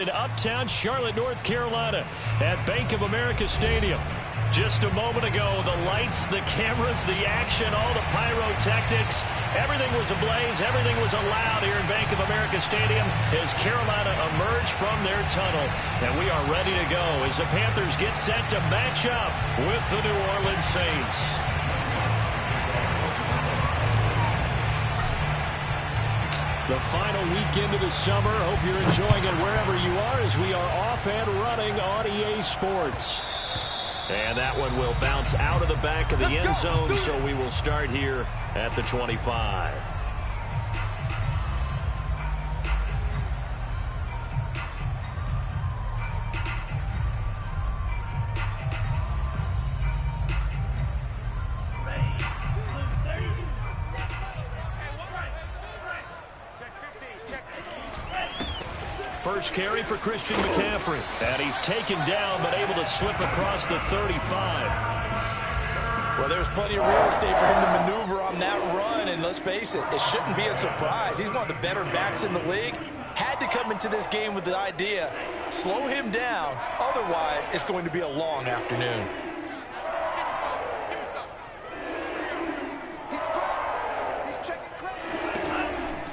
In uptown Charlotte, North Carolina at Bank of America Stadium. Just a moment ago, the lights, the cameras, the action, all the pyrotechnics, everything was ablaze, everything was allowed here in Bank of America Stadium as Carolina emerged from their tunnel. And we are ready to go as the Panthers get set to match up with the New Orleans Saints. The final weekend of the summer. Hope you're enjoying it wherever you are as we are off and running on EA Sports. And that one will bounce out of the back of the end zone, so we will start here at the 25. First carry for Christian McCaffrey. And he's taken down, but able to slip across the 35. Well, there's plenty of real estate for him to maneuver on that run. And let's face it, it shouldn't be a surprise. He's one of the better backs in the league. Had to come into this game with the idea, slow him down. Otherwise, it's going to be a long afternoon.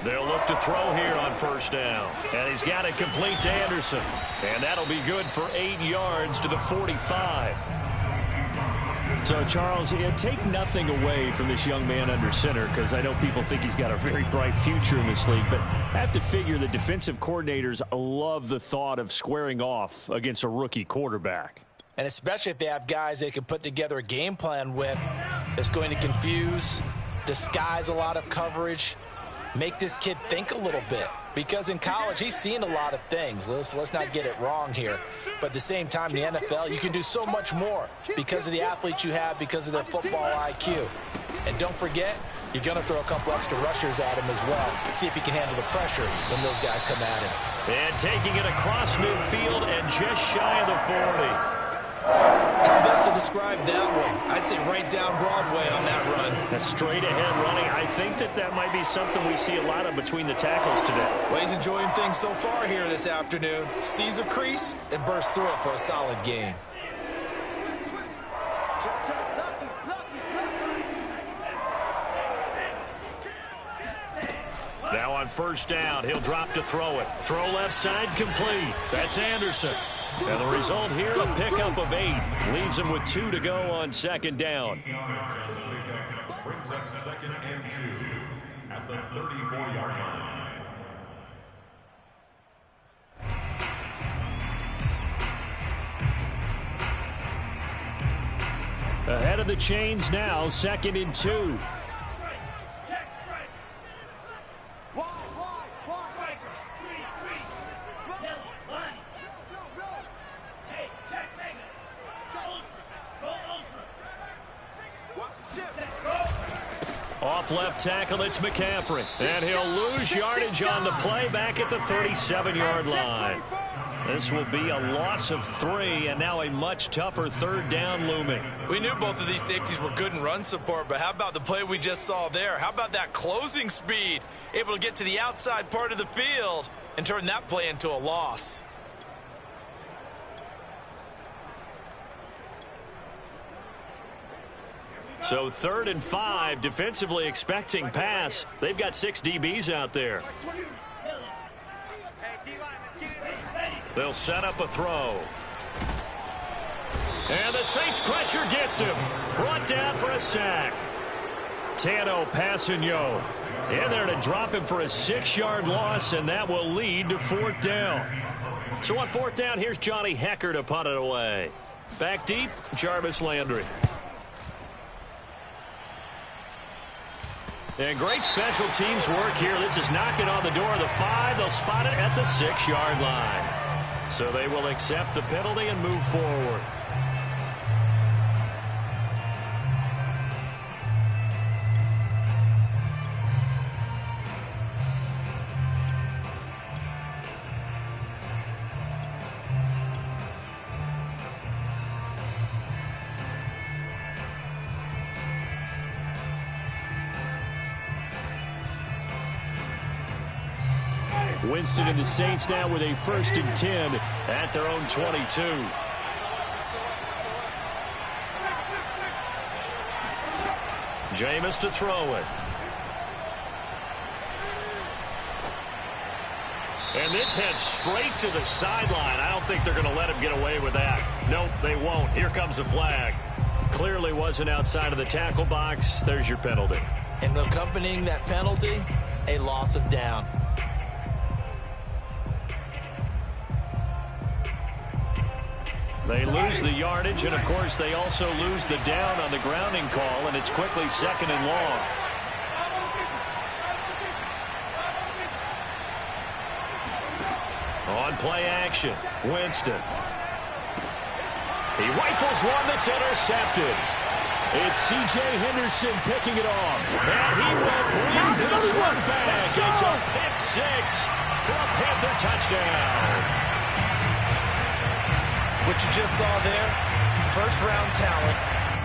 They'll look to throw here on first down. And he's got it complete to Anderson. And that'll be good for 8 yards to the 45. So, Charles, take nothing away from this young man under center, because I know people think he's got a very bright future in this league, but I have to figure the defensive coordinators love the thought of squaring off against a rookie quarterback. And especially if they have guys they can put together a game plan with that's going to confuse, disguise a lot of coverage, make this kid think a little bit. Because in college, he's seen a lot of things. Let's not get it wrong here. But at the same time, in the NFL, you can do so much more because of the athletes you have, because of their football IQ. And don't forget, you're going to throw a couple extra rushers at him as well. See if he can handle the pressure when those guys come at him. And taking it across midfield and just shy of the 40. How best to describe that one? I'd say right down Broadway on that run. A straight ahead running. I think that might be something we see a lot of between the tackles today. Well, he's enjoying things so far here this afternoon. Sees a crease and bursts through it for a solid gain. Now on first down, he'll drop to throw it. Throw left side complete. That's Anderson. And the result here, a pickup of 8. Leaves him with 2 to go on second down. Brings up 2nd and 2 at the 34-yard line. Ahead of the chains now, 2nd and 2. Off left tackle, it's McCaffrey. And he'll lose yardage on the play back at the 37-yard line. This will be a loss of 3, and now a much tougher third down looming. We knew both of these safeties were good in run support, but how about the play we just saw there? How about that closing speed? Able to get to the outside part of the field and turn that play into a loss. So 3rd and 5, defensively expecting pass. They've got 6 DBs out there. They'll set up a throw. And the Saints pressure gets him. Brought down for a sack. Tano Passigno in there to drop him for a 6-yard loss, and that will lead to 4th down. So on 4th down, here's Johnny Hecker to punt it away. Back deep, Jarvis Landry. And great special teams work here. This is knocking on the door of the 5. They'll spot it at the 6-yard line. So they will accept the penalty and move forward. Winston and the Saints now with a 1st and 10 at their own 22. Jameis to throw it. And this heads straight to the sideline. I don't think they're going to let him get away with that. Nope, they won't. Here comes the flag. Clearly wasn't outside of the tackle box. There's your penalty. And accompanying that penalty, a loss of down. They lose the yardage, and of course they also lose the down on the grounding call, and it's quickly 2nd and long. On play action, Winston. He rifles one that's intercepted. It's C.J. Henderson picking it off. And he will bring this one back. It's a pick 6 for a Panther touchdown. What you just saw there, first-round talent,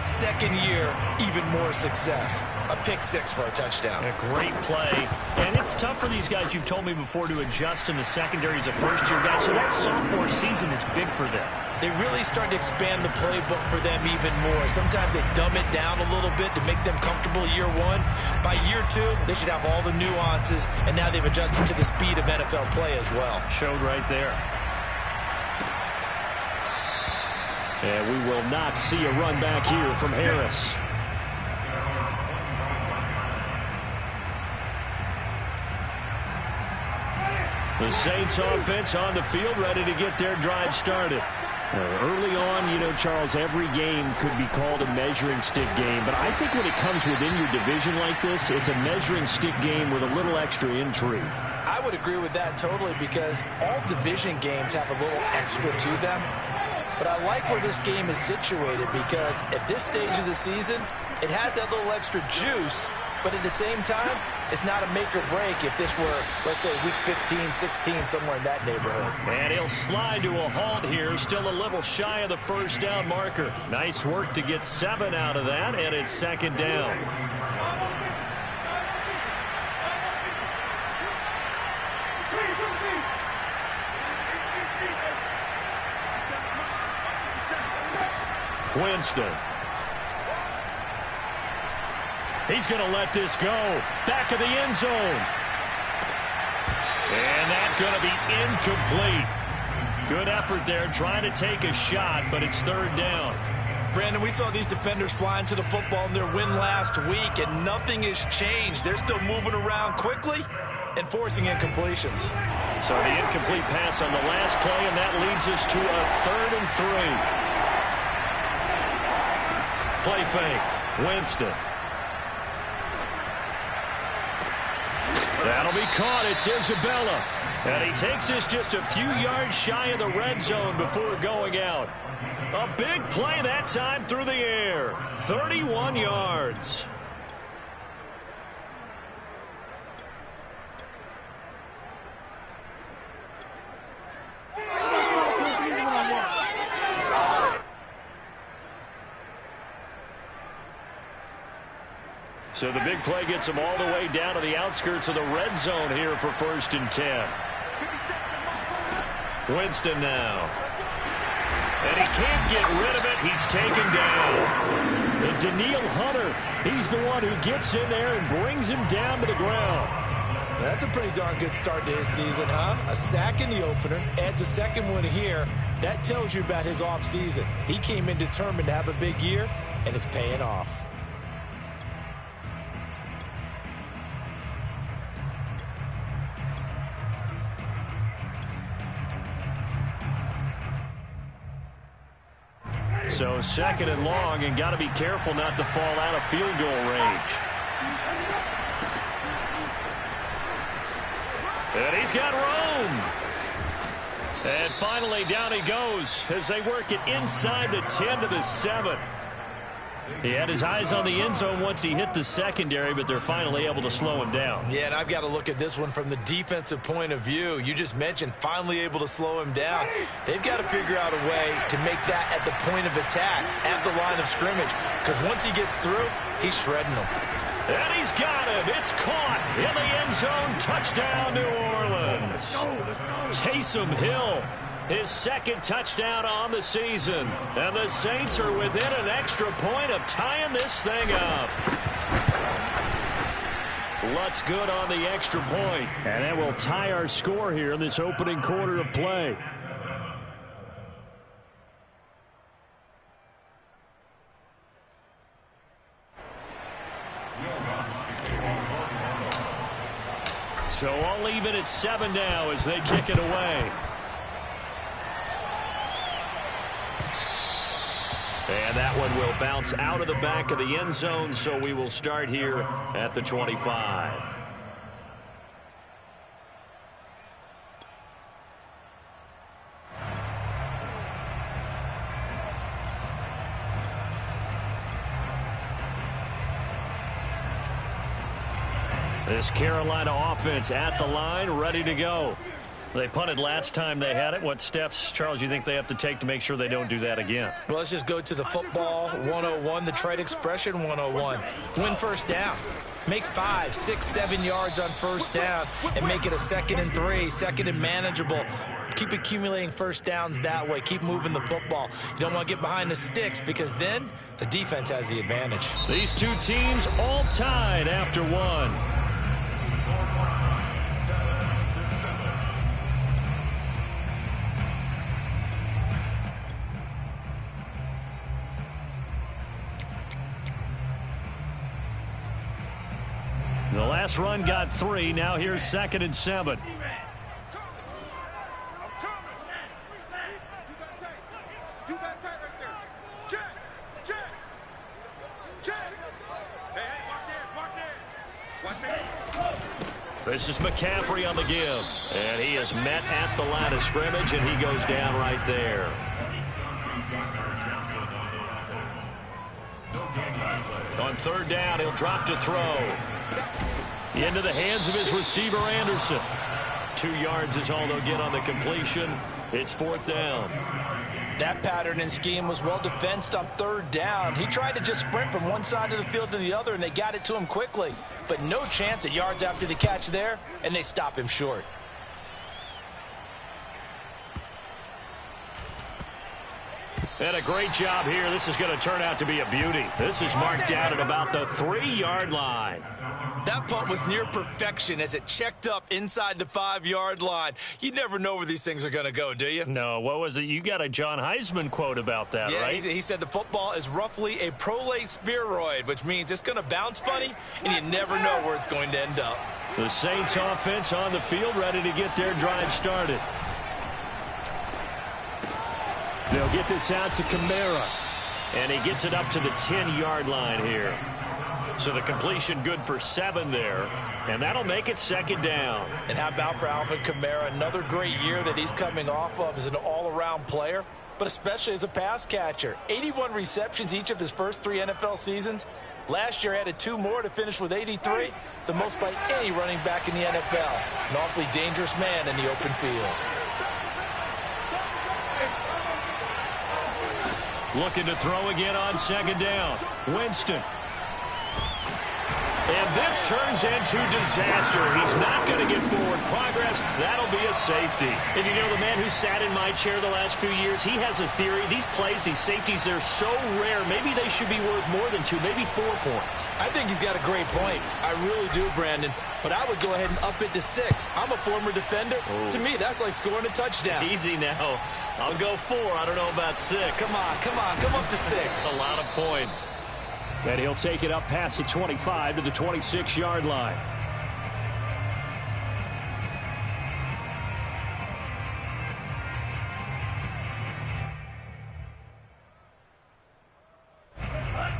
second year, even more success. A pick 6 for a touchdown. A great play. And it's tough for these guys, you've told me before, to adjust in the secondary as a first-year guy. So that sophomore season is big for them. They really start to expand the playbook for them even more. Sometimes they dumb it down a little bit to make them comfortable year 1. By year 2, they should have all the nuances, and now they've adjusted to the speed of NFL play as well. Showed right there. And we will not see a run back here from Harris. The Saints offense on the field, ready to get their drive started. Early on, you know, Charles, every game could be called a measuring stick game. But I think when it comes within your division like this, it's a measuring stick game with a little extra intrigue. I would agree with that totally, because all division games have a little extra to them. But I like where this game is situated, because at this stage of the season, it has that little extra juice, but at the same time, it's not a make or break if this were, let's say, week 15, 16, somewhere in that neighborhood. And he'll slide to a halt here, still a little shy of the first down marker. Nice work to get 7 out of that, and it's 2nd down. Winston. He's going to let this go. Back of the end zone. And that's going to be incomplete. Good effort there, trying to take a shot, but it's 3rd down. Brandon, we saw these defenders fly into the football in their win last week, and nothing has changed. They're still moving around quickly and forcing incompletions. So the incomplete pass on the last play, and that leads us to a 3rd and 3. Play fake. Winston. That'll be caught. It's Isabella. And he takes us just a few yards shy of the red zone before going out. A big play that time through the air. 31 yards. So the big play gets him all the way down to the outskirts of the red zone here for 1st and 10. Winston now. And he can't get rid of it. He's taken down. And Daniil Hunter, he's the one who gets in there and brings him down to the ground. That's a pretty darn good start to his season, huh? A sack in the opener, adds a 2nd one here. That tells you about his offseason. He came in determined to have a big year, and it's paying off. So 2nd and long, and got to be careful not to fall out of field goal range. And he's got room. And finally down he goes as they work it inside the 10 to the 7. He had his eyes on the end zone once he hit the secondary, but they're finally able to slow him down. Yeah, and I've got to look at this one from the defensive point of view. You just mentioned finally able to slow him down. They've got to figure out a way to make that at the point of attack, at the line of scrimmage, because once he gets through, he's shredding them. And he's got him. It's caught in the end zone. Touchdown, New Orleans. Taysom Hill, his second touchdown on the season. And the Saints are within an extra point of tying this thing up. Lutz good on the extra point. And that will tie our score here in this opening quarter of play. So all even at 7 now as they kick it away. And that one will bounce out of the back of the end zone, so we will start here at the 25. This Carolina offense at the line, ready to go. They punted last time they had it. What steps, Charles, you think they have to take to make sure they don't do that again? Well, let's just go to the football 101, the trade expression 101. Win first down. Make 5, 6, 7 yards on first down and make it a 2nd and 3, 2nd and manageable. Keep accumulating first downs that way. Keep moving the football. You don't want to get behind the sticks because then the defense has the advantage. These two teams all tied after one. The last run got 3. Now here's 2nd and 7. This is McCaffrey on the give. And he is met at the line of scrimmage, and he goes down right there. On 3rd down, he'll drop to throw. Into the hands of his receiver, Anderson. 2 yards is all they'll get on the completion. It's 4th down. That pattern and scheme was well defensed on 3rd down. He tried to just sprint from one side of the field to the other, and they got it to him quickly. But no chance at yards after the catch there, and they stop him short. And a great job here. This is going to turn out to be a beauty. This is marked down at about the 3-yard line. That punt was near perfection as it checked up inside the 5-yard line. You never know where these things are going to go, do you? No, what was it? You got a John Heisman quote about that, right? He said the football is roughly a prolate spheroid, which means it's going to bounce funny, and you never know where it's going to end up. The Saints offense on the field, ready to get their drive started. They'll get this out to Kamara, and he gets it up to the 10-yard line here. So the completion good for 7 there, and that'll make it 2nd down. And how about for Alvin Kamara? Another great year that he's coming off of as an all-around player, but especially as a pass catcher. 81 receptions each of his first 3 NFL seasons. Last year added 2 more to finish with 83, the most by any running back in the NFL. An awfully dangerous man in the open field. Looking to throw again on 2nd down. Winston. And this turns into disaster. He's not going to get forward progress. That'll be a safety. And you know, the man who sat in my chair the last few years, he has a theory. These plays, these safeties, they're so rare. Maybe they should be worth more than 2, maybe 4 points. I think he's got a great point. I really do, Brandon. But I would go ahead and up it to 6. I'm a former defender. Oh. To me, that's like scoring a touchdown. Easy now. I'll go 4. I don't know about 6. Come on. Come up to 6. A lot of points. And he'll take it up past the 25 to the 26-yard line.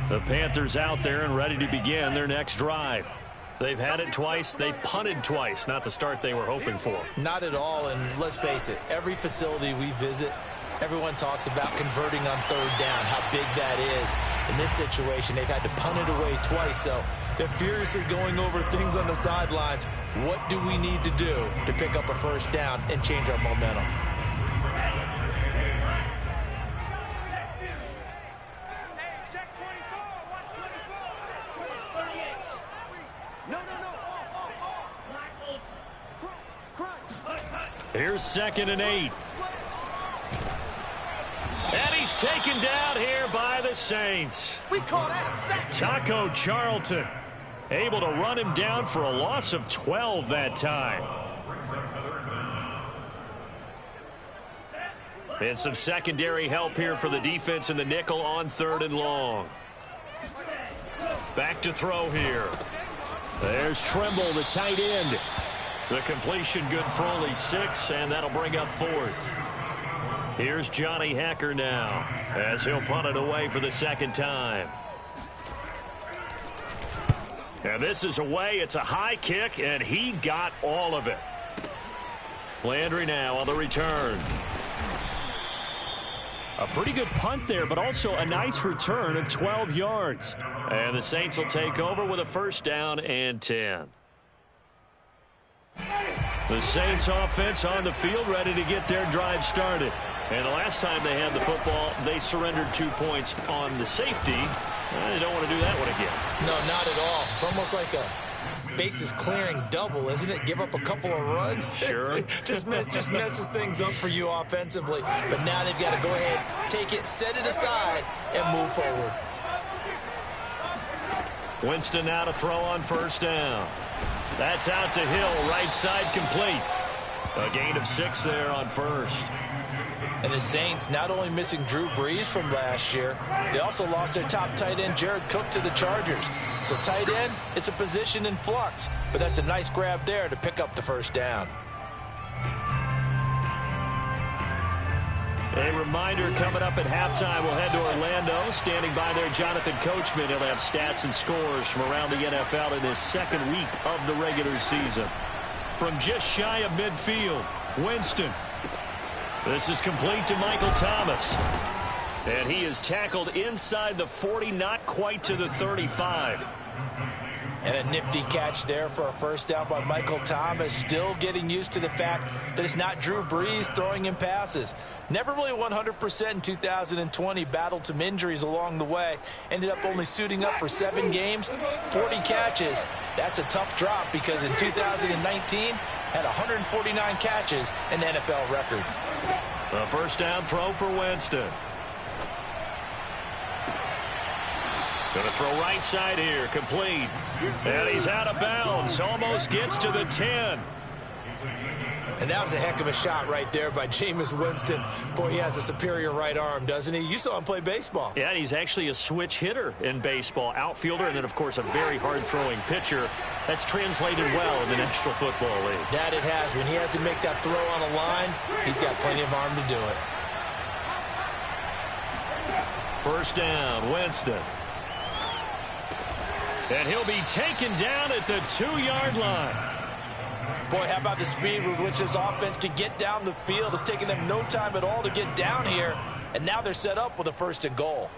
The Panthers out there and ready to begin their next drive. They've had it twice. They've punted twice. Not the start they were hoping for. Not at all, and let's face it, every facility we visit, everyone talks about converting on 3rd down, how big that is. In this situation, they've had to punt it away twice, so they're furiously going over things on the sidelines. What do we need to do to pick up a first down and change our momentum? Here's 2nd and 8. And he's taken down here by the Saints. We call that a sack. Taco Charlton able to run him down for a loss of 12 that time. And some secondary help here for the defense in the nickel on 3rd and long. Back to throw here. There's Trimble, the tight end. The completion good for only 6, and that'll bring up 4th. Here's Johnny Hacker now as he'll punt it away for the 2nd time. And this is away. It's a high kick, and he got all of it. Landry now on the return. A pretty good punt there, but also a nice return of 12 yards. And the Saints will take over with a 1st down and 10. The Saints offense on the field ready to get their drive started. And the last time they had the football, they surrendered 2 points on the safety. They don't want to do that one again. No, not at all. It's almost like a bases clearing double, isn't it? Give up a couple of runs. Sure. just messes things up for you offensively. But now they've got to go ahead, take it, set it aside, and move forward. Winston now to throw on 1st down. That's out to Hill, right side complete. A gain of 6 there on 1st. And the Saints not only missing Drew Brees from last year, they also lost their top tight end, Jared Cook, to the Chargers. So tight end, it's a position in flux. But that's a nice grab there to pick up the 1st down. A reminder coming up at halftime, we'll head to Orlando. Standing by there, Jonathan Coachman. He'll have stats and scores from around the NFL in his 2nd week of the regular season. From just shy of midfield, Winston. This is complete to Michael Thomas. And he is tackled inside the 40, not quite to the 35. And a nifty catch there for a 1st down by Michael Thomas. Still getting used to the fact that it's not Drew Brees throwing him passes. Never really 100% in 2020. Battled some injuries along the way. Ended up only suiting up for 7 games, 40 catches. That's a tough drop because in 2019 had 149 catches, an NFL record. A 1st down throw for Winston. Going to throw right side here, complete. And he's out of bounds, almost gets to the 10. And that was a heck of a shot right there by Jameis Winston. Boy, he has a superior right arm, doesn't he? You saw him play baseball. Yeah, he's actually a switch hitter in baseball. Outfielder, and then, of course, a very hard-throwing pitcher. That's translated well in the National Football League. That it has. When he has to make that throw on a line, he's got plenty of arm to do it. 1st down, Winston. And he'll be taken down at the 2-yard line. Boy, how about the speed with which this offense can get down the field? It's taken them no time at all to get down here. And now they're set up with a 1st and goal.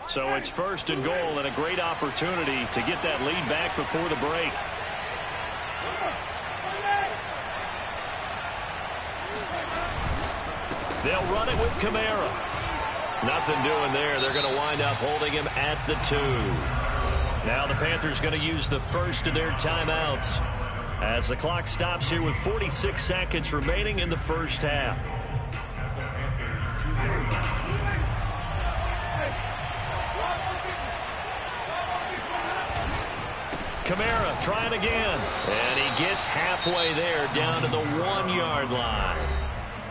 So it's 1st and goal and a great opportunity to get that lead back before the break. They'll run it with Kamara. Nothing doing there. They're going to wind up holding him at the 2. Now the Panthers going to use the 1st of their timeouts as the clock stops here with 46 seconds remaining in the 1st half. Kamara trying again. And he gets halfway there down to the 1-yard line.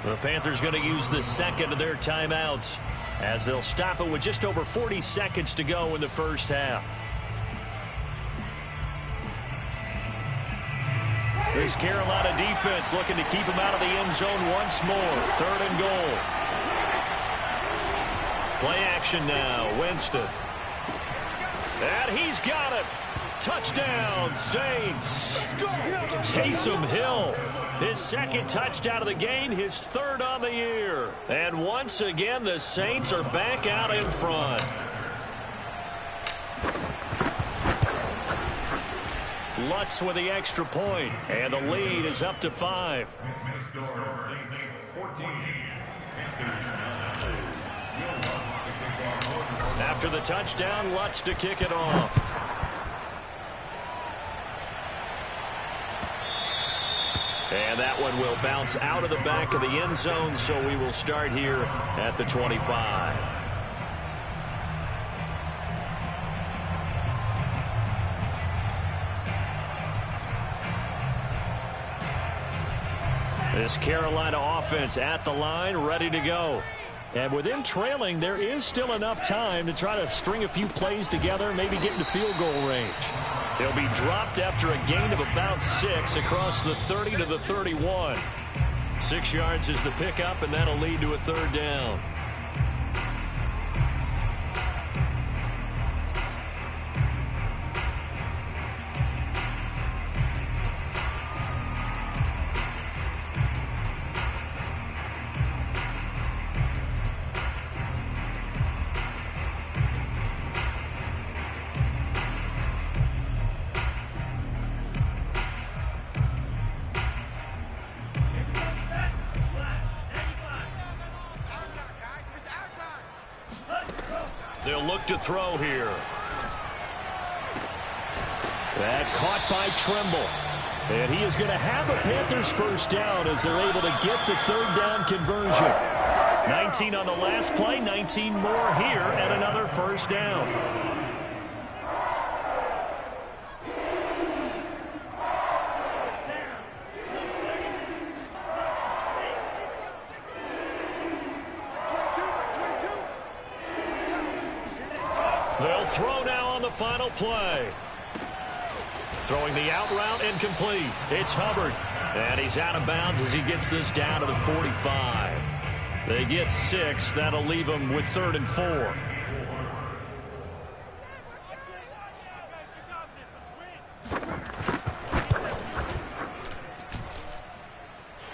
The Panthers going to use the 2nd of their timeouts as they'll stop it with just over 40 seconds to go in the 1st half. This Carolina defense looking to keep him out of the end zone once more. 3rd and goal. Play action now. Winston. And he's got it. Touchdown, Saints. Taysom Hill. His 2nd touchdown of the game, his 3rd on the year. And once again, the Saints are back out in front. Lutz with the extra point, and the lead is up to 5. After the touchdown, Lutz to kick it off. And that one will bounce out of the back of the end zone, so we will start here at the 25. This Carolina offense at the line, ready to go. And with them trailing, there is still enough time to try to string a few plays together, maybe get into field goal range. They'll be dropped after a gain of about 6 across the 30 to the 31. 6 yards is the pickup, and that'll lead to a third down. They'll look to throw here. That caught by Trimble. And he is going to have a Panthers first down as they're able to get the third down conversion. 19 on the last play, 19 more here, and another first down. They'll throw now on the final play. Throwing the out route incomplete. It's Hubbard. And he's out of bounds as he gets this down to the 45. They get 6. That'll leave them with 3rd and 4.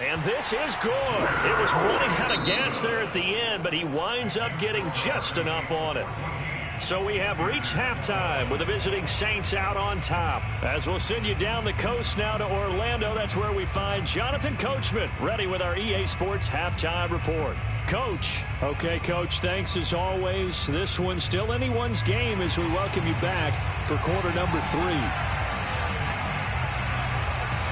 And this is good. It was running out of gas there at the end, but he winds up getting just enough on it. So we have reached halftime with the visiting Saints out on top. As we'll send you down the coast now to Orlando, that's where we find Jonathan Coachman, ready with our EA Sports halftime report. Coach. Okay, Coach, thanks as always. This one's still anyone's game as we welcome you back for quarter number 3.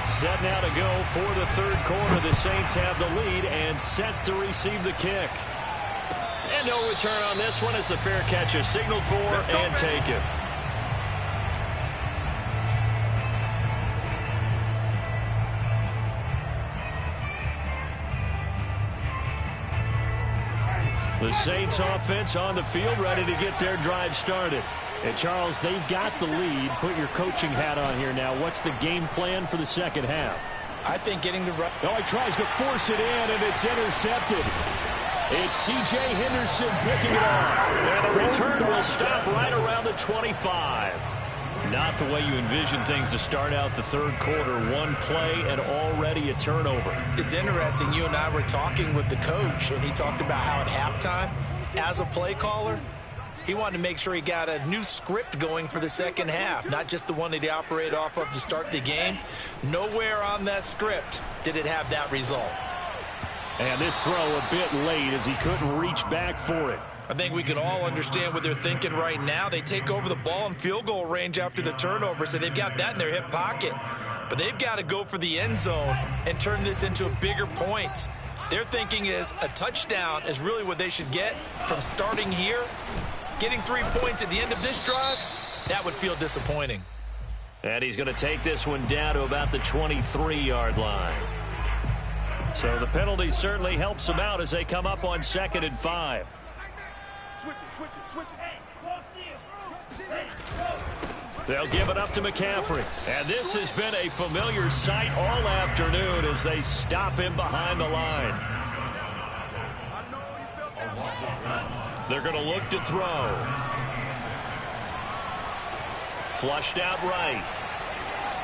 Set now to go for the third quarter. The Saints have the lead and set to receive the kick. And no return on this one as the fair catch is signaled for and taken. The Saints offense on the field ready to get their drive started. And Charles, they've got the lead. Put your coaching hat on here now. What's the game plan for the second half? I think getting the run. Oh, he tries to force it in, and it's intercepted. It's C.J. Henderson picking it off. And the return will stop right around the 25. Not the way you envision things to start out the third quarter. One play and already a turnover. It's interesting. You and I were talking with the coach, and he talked about how at halftime, as a play caller, he wanted to make sure he got a new script going for the second half, not just the one that he operated off of to start the game. Nowhere on that script did it have that result. And this throw a bit late as he couldn't reach back for it. I think we can all understand what they're thinking right now. They take over the ball in field goal range after the turnover, so they've got that in their hip pocket. But they've got to go for the end zone and turn this into bigger points. Their thinking is a touchdown is really what they should get from starting here. Getting 3 points at the end of this drive, that would feel disappointing. And he's going to take this one down to about the 23-yard line. So the penalty certainly helps them out as they come up on 2nd and 5. They'll give it up to McCaffrey. And this has been a familiar sight all afternoon as they stop him behind the line. They're going to look to throw. Flushed out right.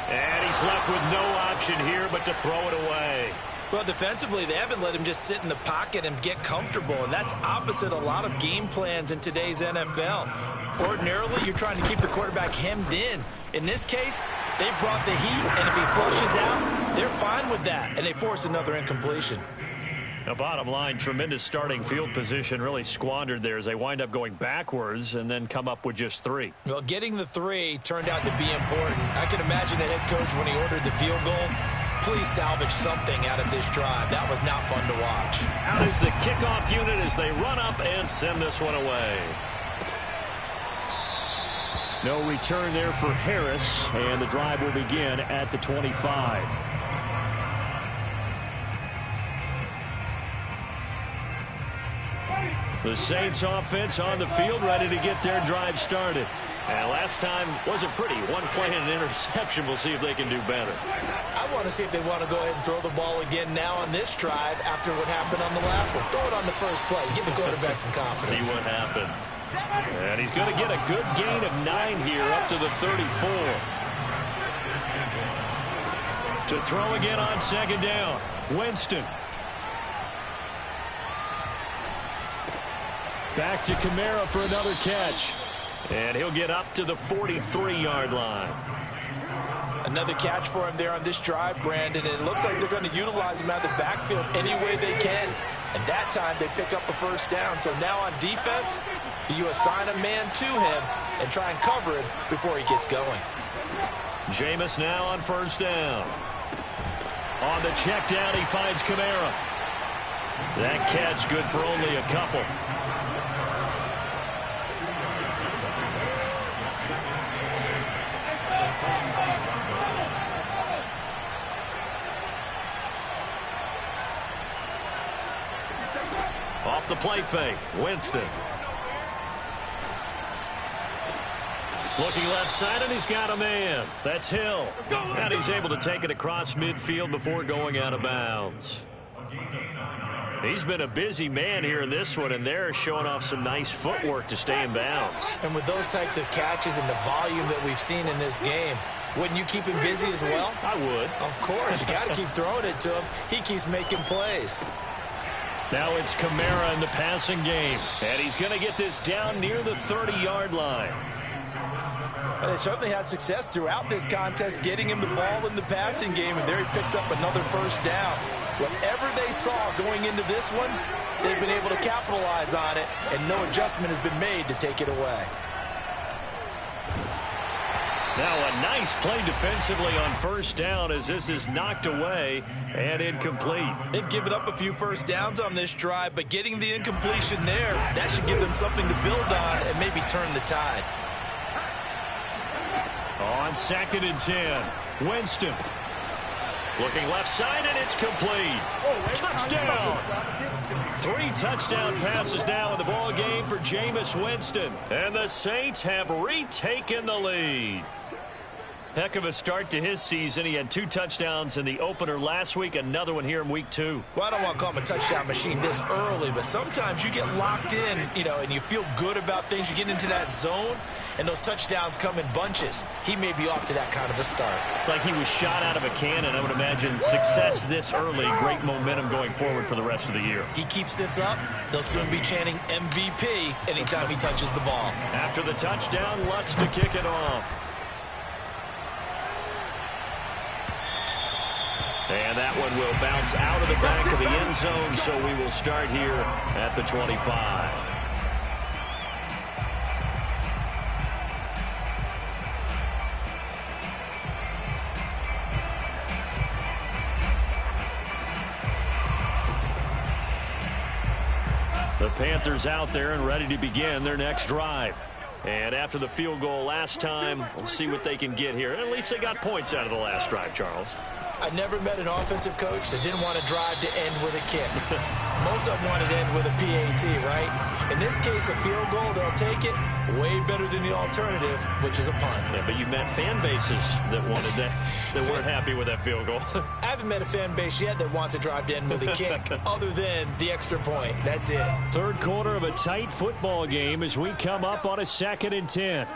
And he's left with no option here but to throw it away. Well, defensively, they haven't let him just sit in the pocket and get comfortable, and that's opposite a lot of game plans in today's NFL. Ordinarily, you're trying to keep the quarterback hemmed in. In this case, they brought the heat, and if he flushes out, they're fine with that, and they force another incompletion. Now, bottom line, tremendous starting field position really squandered there as they wind up going backwards and then come up with just 3. Well, getting the 3 turned out to be important. I can imagine a head coach when he ordered the field goal Please salvage something out of this drive. That was not fun to watch. Out is the kickoff unit as they run up and send this one away. No return there for Harris, and the drive will begin at the 25. The Saints offense on the field, ready to get their drive started. And last time wasn't pretty. One play and an interception. We'll see if they can do better. I want to see if they want to go ahead and throw the ball again now on this drive after what happened on the last one. Throw it on the first play. Give the quarterback some confidence. See what happens. And he's going to get a good gain of 9 here up to the 34. To throw again on second down. Winston. Back to Kamara for another catch. And he'll get up to the 43-yard line. Another catch for him there on this drive, Brandon. And it looks like they're going to utilize him out of the backfield any way they can. And that time they pick up a first down. So now on defense, do you assign a man to him and try and cover him before he gets going? Jameis now on first down. On the check down, he finds Kamara. That catch good for only a couple. Off the play fake, Winston. Looking left side, and he's got a man. That's Hill. And he's able to take it across midfield before going out of bounds. He's been a busy man here in this one, and they're showing off some nice footwork to stay in bounds. And with those types of catches and the volume that we've seen in this game, wouldn't you keep him busy as well? I would. Of course. You got to keep throwing it to him. He keeps making plays. Now it's Kamara in the passing game. And he's going to get this down near the 30-yard line. But they certainly had success throughout this contest getting him the ball in the passing game, and there he picks up another first down. Whatever they saw going into this one, they've been able to capitalize on it, and no adjustment has been made to take it away. Now a nice play defensively on first down as this is knocked away and incomplete. They've given up a few first downs on this drive, but getting the incompletion there, that should give them something to build on and maybe turn the tide. On second and 10, Winston. Looking left side, and it's complete. Touchdown! 3 touchdown passes now in the ball game for Jameis Winston. And the Saints have retaken the lead. Heck of a start to his season. He had 2 touchdowns in the opener last week, another one here in week 2. Well, I don't want to call him a touchdown machine this early, but sometimes you get locked in, and you feel good about things. You get into that zone, and those touchdowns come in bunches. He may be off to that kind of a start. It's like he was shot out of a cannon. I would imagine success this early, great momentum going forward for the rest of the year. He keeps this up, they'll soon be chanting MVP anytime he touches the ball. After the touchdown, Lutz to kick it off. And that one will bounce out of the back of the end zone, so we will start here at the 25. The Panthers out there and ready to begin their next drive. And after the field goal last time, we'll see what they can get here. And at least they got points out of the last drive, Charles. I never met an offensive coach that didn't want to drive to end with a kick. Most of them wanted to end with a PAT, right? In this case, a field goal, they'll take it. Way better than the alternative, which is a punt. Yeah, but you met fan bases that wanted that, that weren't happy with that field goal. I haven't met a fan base yet that wants to drive to end with a kick, other than the extra point. That's it. Third quarter of a tight football game as we come up on a 2nd and 10.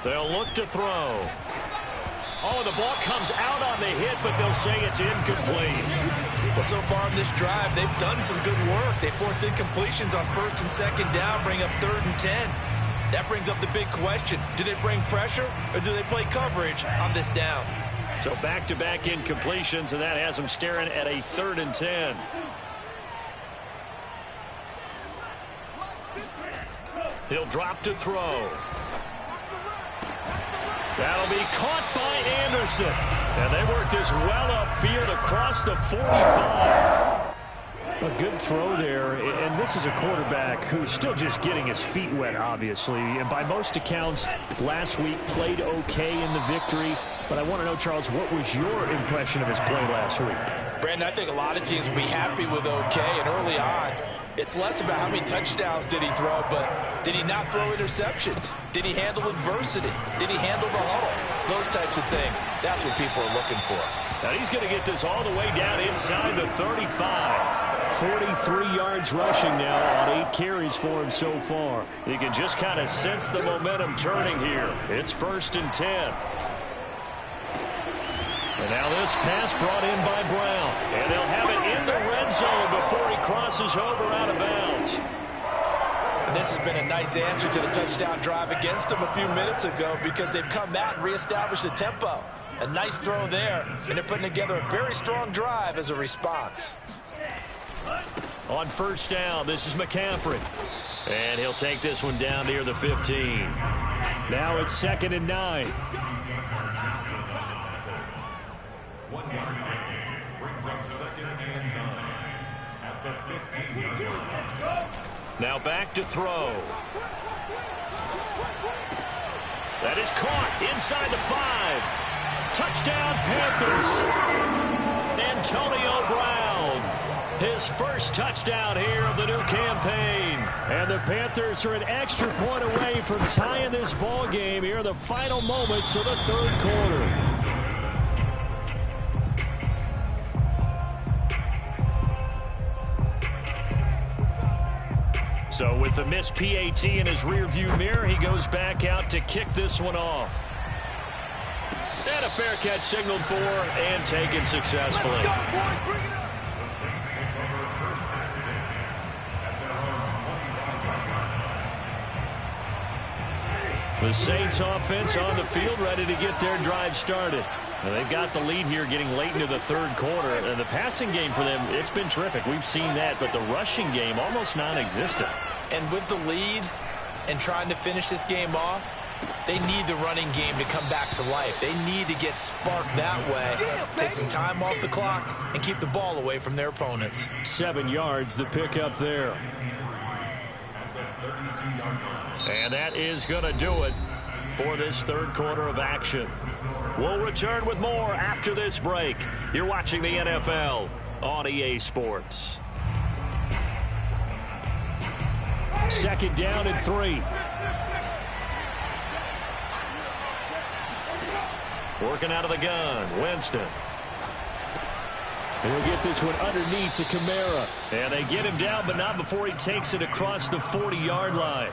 They'll look to throw. Oh, the ball comes out on the hit, but they'll say it's incomplete. Well, so far in this drive, they've done some good work. They force incompletions on 1st and 2nd down, bring up 3rd and 10. That brings up the big question. Do they bring pressure, or do they play coverage on this down? So back-to-back incompletions, and that has them staring at a 3rd and 10. He'll drop to throw. That'll be caught by Anderson. And they work this well upfield across the 45. A good throw there, and this is a quarterback who's still just getting his feet wet, obviously. And by most accounts, last week played okay in the victory. But I want to know, Charles, what was your impression of his play last week? Brandon, I think a lot of teams will be happy with okay. And early on, it's less about how many touchdowns did he throw, but did he not throw interceptions? Did he handle adversity? Did he handle the huddle? Those types of things. That's what people are looking for. Now he's going to get this all the way down inside the 35. 43 yards rushing now on 8 carries for him so far. You can just kind of sense the momentum turning here. It's 1st and 10. And now this pass brought in by Brown. And they'll have it in the red zone before he crosses over out of bounds. And this has been a nice answer to the touchdown drive against them a few minutes ago because they've come out and reestablished the tempo. A nice throw there, and they're putting together a very strong drive as a response. On 1st down, this is McCaffrey. And he'll take this one down near the 15. Now it's 2nd and 9. 1 yard brings up 2nd and 9 at the 15-yard. Now back to throw. That is caught inside the 5. Touchdown, Panthers. Antonio Brown. His first touchdown here of the new campaign. And the Panthers are an extra point away from tying this ball game here in the final moments of the 3rd quarter. So with the missed PAT in his rearview mirror, he goes back out to kick this one off. And a fair catch signaled for and taken successfully. The Saints offense on the field ready to get their drive started. Now they've got the lead here getting late into the 3rd quarter. And the passing game for them, it's been terrific. We've seen that, but the rushing game almost non-existent. And with the lead and trying to finish this game off, they need the running game to come back to life. They need to get sparked that way, take some time off the clock, and keep the ball away from their opponents. 7 yards the pick up there. And that is going to do it for this 3rd quarter of action. We'll return with more after this break. You're watching the NFL on EA Sports. 2nd down and 3. Working out of the gun, Winston. And he'll get this one underneath to Kamara. And they get him down, but not before he takes it across the 40-yard line.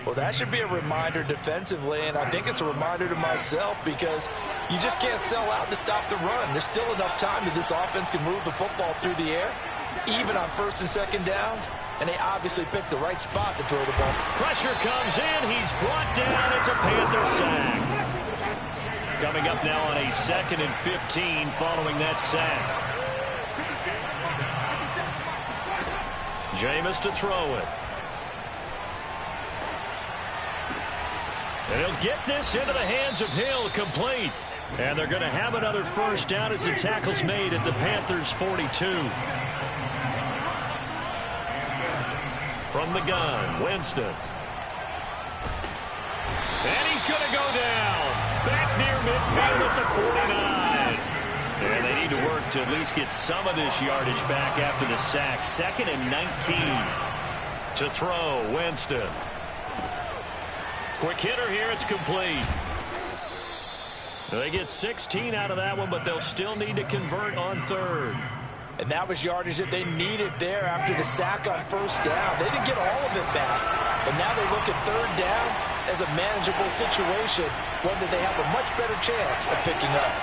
Well, that should be a reminder defensively, and I think it's a reminder to myself because you just can't sell out to stop the run. There's still enough time that this offense can move the football through the air, even on 1st and 2nd downs, and they obviously picked the right spot to throw the ball. Pressure comes in. He's brought down. It's a Panther sack. Coming up now on a 2nd and 15 following that sack. Jameis to throw it. And he'll get this into the hands of Hill, complete. And they're going to have another 1st down as the tackle's made at the Panthers' 42. From the gun, Winston. And he's going to go down. Back near midfield at the 49. And they need to work to at least get some of this yardage back after the sack. 2nd and 19 to throw, Winston. Quick hitter here, it's complete. They get 16 out of that one, but they'll still need to convert on 3rd. And that was yardage that they needed there after the sack on 1st down. They didn't get all of it back, but now they look at 3rd down as a manageable situation, one that they have a much better chance of picking up.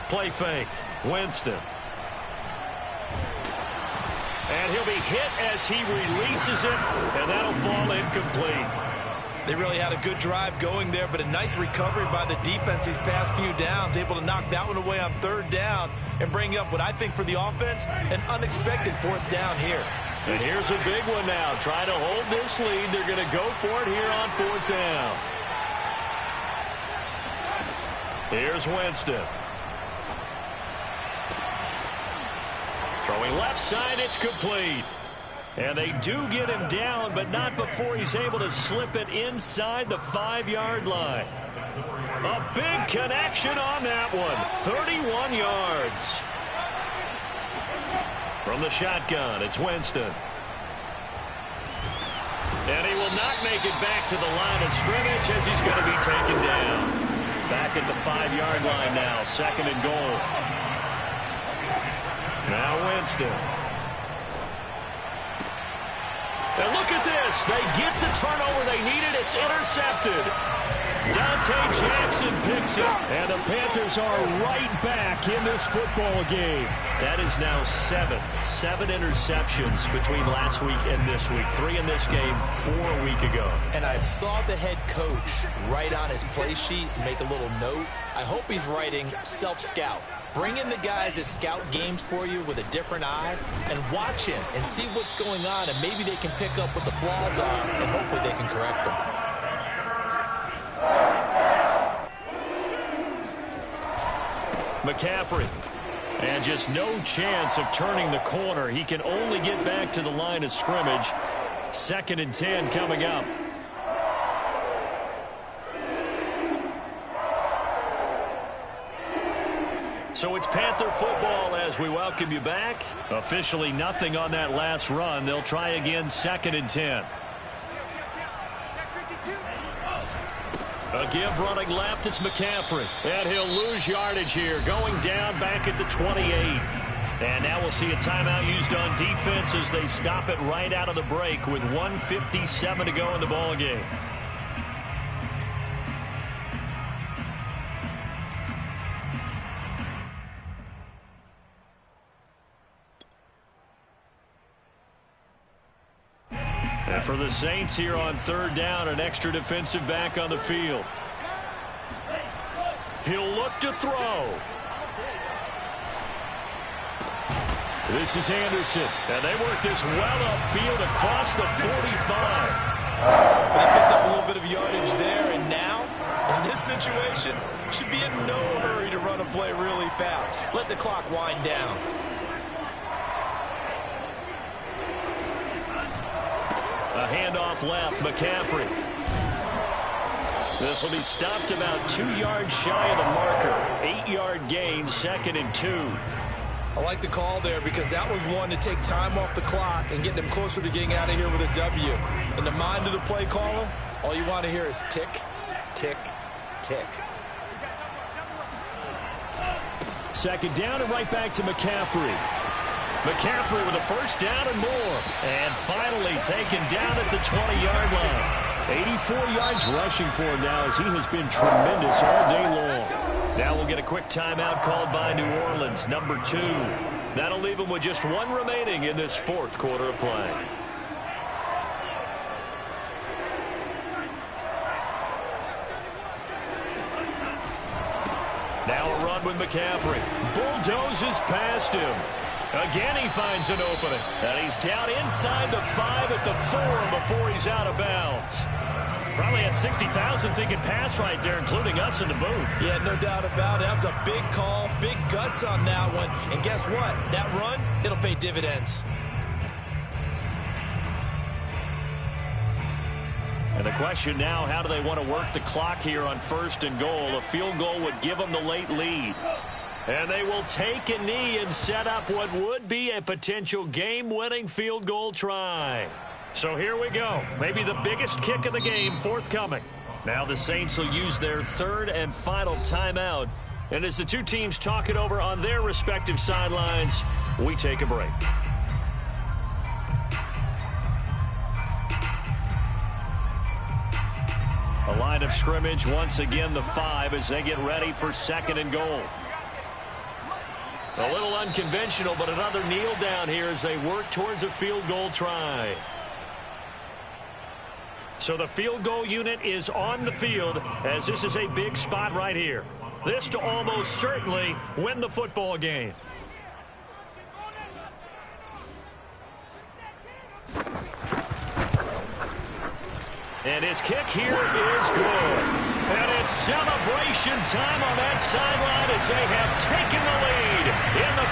Play fake, Winston. And he'll be hit as he releases it, and that'll fall incomplete. They really had a good drive going there, but a nice recovery by the defense these past few downs, able to knock that one away on third down and bring up what I think for the offense, an unexpected fourth down here. And here's a big one now. Trying to hold this lead. They're going to go for it here on fourth down. Here's Winston. Throwing left side, it's complete. And they do get him down, but not before he's able to slip it inside the 5-yard line. A big connection on that one. 31 yards. From the shotgun, it's Winston. And he will not make it back to the line of scrimmage as he's going to be taken down. Back at the 5-yard line now, second and goal. Now Winston. And look at this. They get the turnover they needed. It's intercepted. Dante Jackson picks it. And the Panthers are right back in this football game. That is now 7 interceptions between last week and this week. 3 in this game, 4 a week ago. And I saw the head coach write on his play sheet, make a little note. I hope he's writing self-scout. Bring in the guys that scout games for you with a different eye and watch him and see what's going on, and maybe they can pick up what the flaws are and hopefully they can correct them. McCaffrey. And just no chance of turning the corner. He can only get back to the line of scrimmage. 2nd and 10 coming up. So it's Panther football as we welcome you back. Officially nothing on that last run. They'll try again, 2nd and 10. A give running left, it's McCaffrey. And he'll lose yardage here, going down back at the 28. And now we'll see a timeout used on defense as they stop it right out of the break with 1:57 to go in the ball game. And for the Saints here on third down, an extra defensive back on the field. He'll look to throw. This is Anderson. And they work this well upfield across the 45. They picked up a little bit of yardage there, and now, in this situation, should be in no hurry to run a play really fast. Let the clock wind down. A handoff left, McCaffrey. This will be stopped about 2 yards shy of the marker. 8-yard gain, 2nd and 2. I like the call there because that was one to take time off the clock and get them closer to getting out of here with a W. In the mind of the play caller, all you want to hear is tick, tick, tick. 2nd down and right back to McCaffrey. McCaffrey with a first down and more. And finally taken down at the 20-yard line. 84 yards rushing for him now as he has been tremendous all day long. Now we'll get a quick timeout called by New Orleans, number 2. That'll leave him with just 1 remaining in this 4th quarter of play. Now a run with McCaffrey. Bulldozes past him. Again, he finds an opening. And he's down inside the 5 at the 4 before he's out of bounds. Probably had 60,000 thinking pass right there, including us in the booth. Yeah, no doubt about it. That was a big call, big guts on that one. And guess what? That run, it'll pay dividends. And the question now, how do they want to work the clock here on 1st and goal? A field goal would give them the late lead. And they will take a knee and set up what would be a potential game-winning field goal try. So here we go. Maybe the biggest kick of the game forthcoming. Now the Saints will use their 3rd and final timeout. And as the two teams talk it over on their respective sidelines, we take a break. A line of scrimmage, once again the 5 as they get ready for 2nd and goal. A little unconventional, but another kneel down here as they work towards a field goal try. So the field goal unit is on the field as this is a big spot right here. This to almost certainly win the football game. And his kick here is good. And it's celebration time on that sideline as they have taken the lead in the